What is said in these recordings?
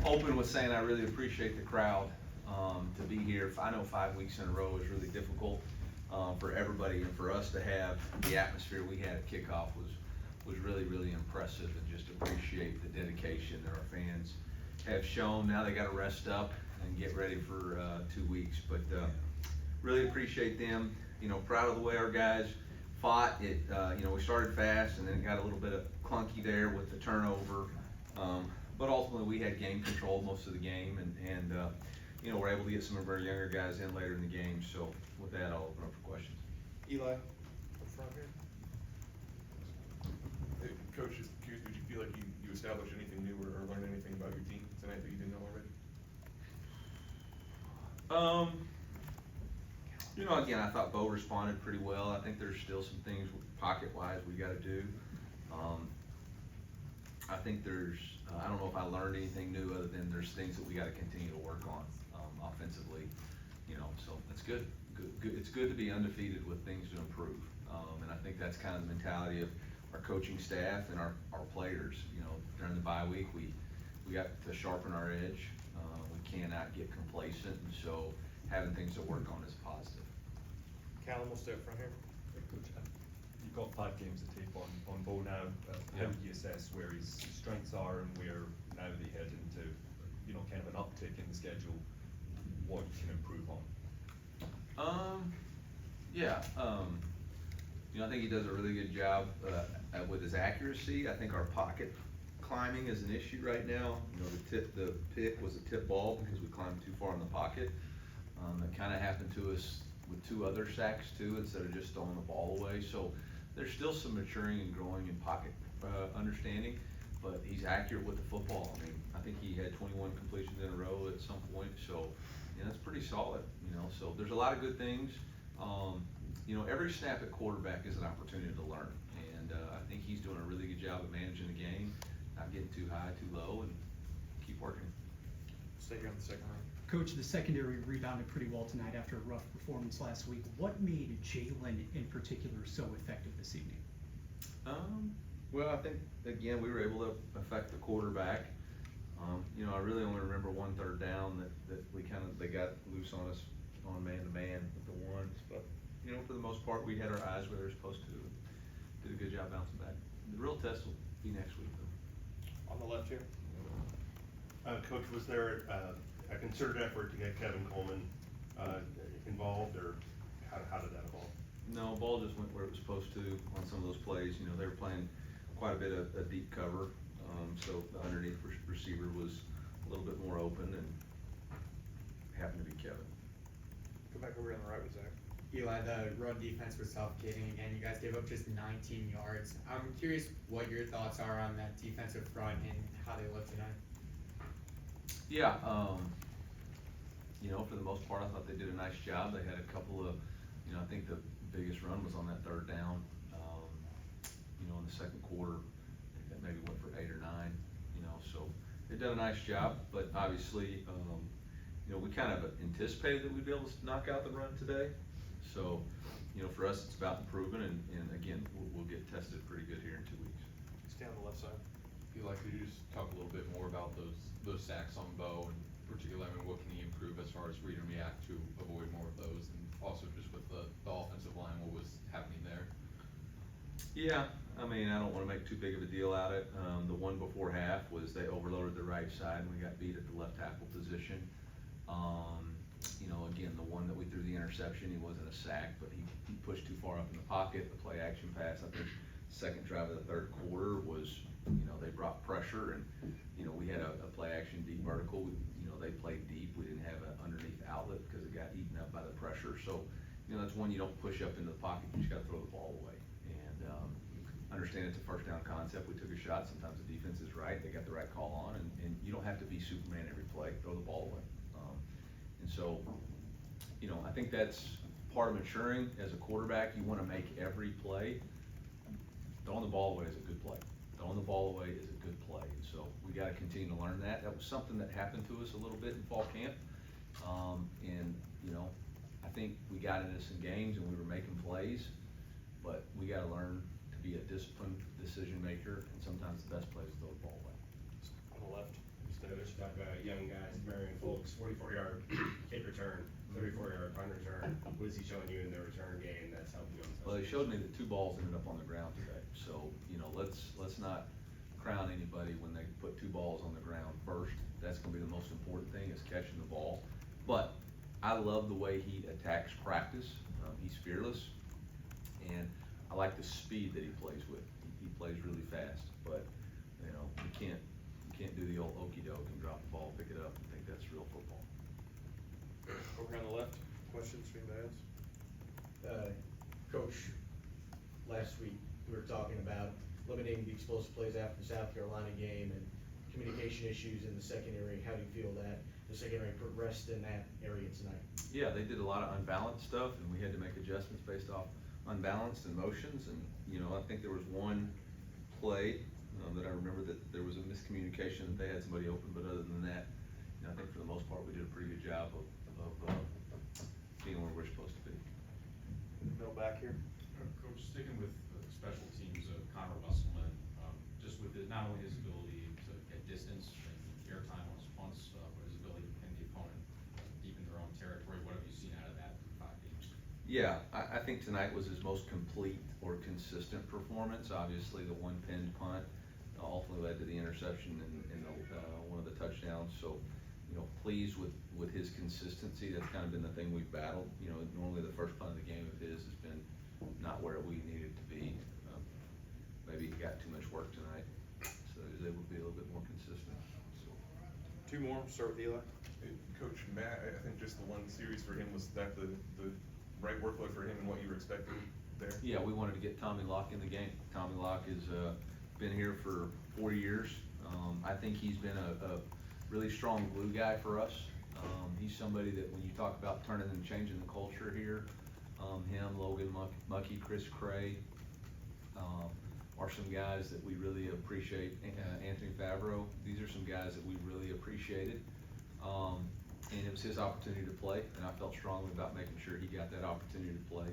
open with saying I really appreciate the crowd to be here. I know 5 weeks in a row is really difficult for everybody, and for us to have the atmosphere we had at kickoff was really, really impressive, and just appreciate the dedication that our fans have shown. Now they got to rest up and get ready for 2 weeks, but really appreciate them. You know, proud of the way our guys fought it. You know, we started fast and then it got a little bit of clunky there with the turnover, but ultimately we had game control most of the game, and you know, we're able to get some of our younger guys in later in the game. So with that, I'll open up for questions. Eli, up front here. Hey, Coach, just curious, did you feel like you established anything new or learned anything about your team tonight that you didn't know already? You know, again, I thought Bo responded pretty well. I think there's still some things pocket-wise we got to do. I think there's, I don't know if I learned anything new other than there's things that we got to continue to work on offensively. You know, so it's good. It's good to be undefeated with things to improve. And I think that's kind of the mentality of our coaching staff and our players. You know, during the bye week, we got to sharpen our edge. We cannot get complacent, and so having things to work on is positive. Callum will stay up front here. Coach, you've got 5 games to tape on Bo now. How do you assess where his strengths are and where now they head into, you know, kind of an uptick in the schedule, what you can improve on? Yeah. You know, I think he does a really good job with his accuracy. I think our pocket climbing is an issue right now. You know, the pick was a tip ball because we climbed too far in the pocket. That kind of happened to us with 2 other sacks too, instead of just throwing the ball away. So there's still some maturing and growing in pocket understanding, but he's accurate with the football. I mean, I think he had 21 completions in a row at some point, so yeah, that's pretty solid. You know, so there's a lot of good things. You know, every snap at quarterback is an opportunity to learn, and I think he's doing a really good job of managing the game, not getting too high, too low, and keep working. Stay here on the second row. Coach, the secondary rebounded pretty well tonight after a rough performance last week. What made Jalen in particular so effective this evening? Well, I think, again, we were able to affect the quarterback. You know, I really only remember 1 third down that they got loose on us on man-to-man with the ones. But, you know, for the most part, we had our eyes where they were supposed to. Did a good job bouncing back. The real test will be next week, though. On the left here. Coach, was there a concerted effort to get Kevin Coleman involved, or how did that evolve? No, ball just went where it was supposed to on some of those plays. You know, they were playing quite a bit of a deep cover, so the underneath receiver was a little bit more open, and happened to be Kevin. Go back over on the right with Zach. Eli, the run defense was suffocating again. You guys gave up just 19 yards. I'm curious what your thoughts are on that defensive front and how they look tonight. Yeah, you know, for the most part, I thought they did a nice job. They had a couple of, you know, I think the biggest run was on that 3rd down. You know, in the second quarter, I think that maybe went for 8 or 9. You know, so they've done a nice job. But obviously, you know, we kind of anticipated that we'd be able to knock out the run today. So, you know, for us, it's about improving, and again, we'll get tested pretty good here in 2 weeks. Stay on the left side. Eli, could you just talk a little bit more about those sacks on Bo, and particularly, I mean, what can he improve as far as read and react to avoid more of those, and also just with the offensive line, what was happening there? Yeah, I mean, I don't want to make too big of a deal out of it. The one before half was they overloaded the right side, and we got beat at the left tackle position. You know, again, the one that we threw the interception, he wasn't a sack, but he pushed too far up in the pocket. The play action pass, I think, second drive of the 3rd quarter was, you know, they brought pressure, and, you know, we had a play action deep vertical. You know, they played deep. We didn't have an underneath outlet because it got eaten up by the pressure. So, you know, that's one you don't push up into the pocket. You just got to throw the ball away. And understand it's a 1st down concept. We took a shot. Sometimes the defense is right. They got the right call on, and you don't have to be Superman every play. Throw the ball away. And so, you know, I think that's part of maturing as a quarterback. You want to make every play. Throwing the ball away is a good play. Throwing the ball away is a good play. And so we got to continue to learn that. That was something that happened to us a little bit in fall camp. And, you know, I think we got into some games and we were making plays, but we got to learn to be a disciplined decision maker. And sometimes the best play is to throw the ball away. On the left. Stowish talked about young guys, Marion folks, 44-yard kick return, 34-yard punt return. What is he showing you in the return game that's helped you on special Well, he teams? showed me that 2 balls ended up on the ground today, so, let's not crown anybody when they put 2 balls on the ground first. That's gonna be the most important thing, is catching the ball. But I love the way he attacks practice. He's fearless, and I like the speed that he plays with. He plays really fast, but, you can't do the old okey doke and drop the ball, pick it up, and think that's real football. Over here on the left, questions from anybody else? Coach, last week, we were talking about limiting the explosive plays after the South Carolina game and communication issues in the secondary. How do you feel that the secondary progressed in that area tonight? Yeah, they did a lot of unbalanced stuff, and we had to make adjustments based off unbalanced and motions, and, I think there was one play, that I remember that there was a miscommunication, that they had somebody open, but other than that, I think for the most part, we did a pretty good job of being where we're supposed to be. Middle back here. Coach, sticking with special teams, Connor Musselman, just with not only his ability to get distance and airtime on his punts, but his ability to pin the opponent deep in their own territory, what have you seen out of that through 5 games? Yeah, I think tonight was his most complete or consistent performance. Obviously, the 1 pinned punt ultimately led to the interception and one of the touchdowns. So, pleased with his consistency. That's kind of been the thing we've battled. Normally the first punt of the game of his has been not where we needed to be. Maybe he got too much work tonight, so he was able to be a little bit more consistent. So. 2 more, start with Eli. Coach Matt, I think just the one series for him, was that the right workload for him and what you were expecting there? Yeah, we wanted to get Tommy Locke in the game. Tommy Locke has been here for 4 years. I think he's been a really strong glue guy for us. He's somebody that when you talk about turning and changing the culture here, him, Logan Muckey, Chris Cray, are some guys that we really appreciate. Anthony Favreau, these are some guys that we really appreciated. And it was his opportunity to play, and I felt strongly about making sure he got that opportunity to play.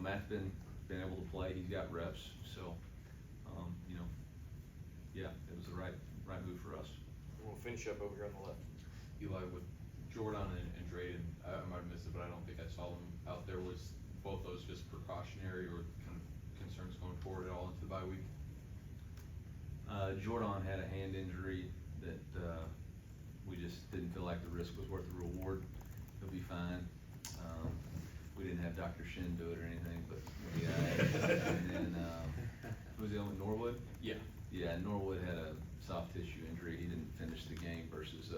Matt's been able to play, he's got reps, so, yeah, it was the right move for us. We'll finish up over here on the left. Eli, with Jordan and Drayden, I might have missed it, but I don't think I saw them out there. Was both those just precautionary or kind of concerns going forward at all into the bye week? Jordan had a hand injury that we just didn't feel like the risk was worth the reward. He'll be fine. We didn't have Dr. Shin do it or anything, but and then who was the other one? Norwood? Yeah. Yeah, Norwood had a soft tissue injury. He didn't finish the game versus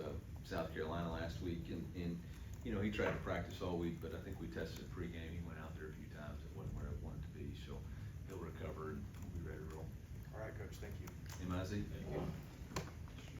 South Carolina last week, and he tried to practice all week, but I think we tested pregame. He went out there a few times. It wasn't where it wanted to be, so he'll recover and we'll be ready to roll. All right, Coach, thank you. M.I.Z.? Thank you.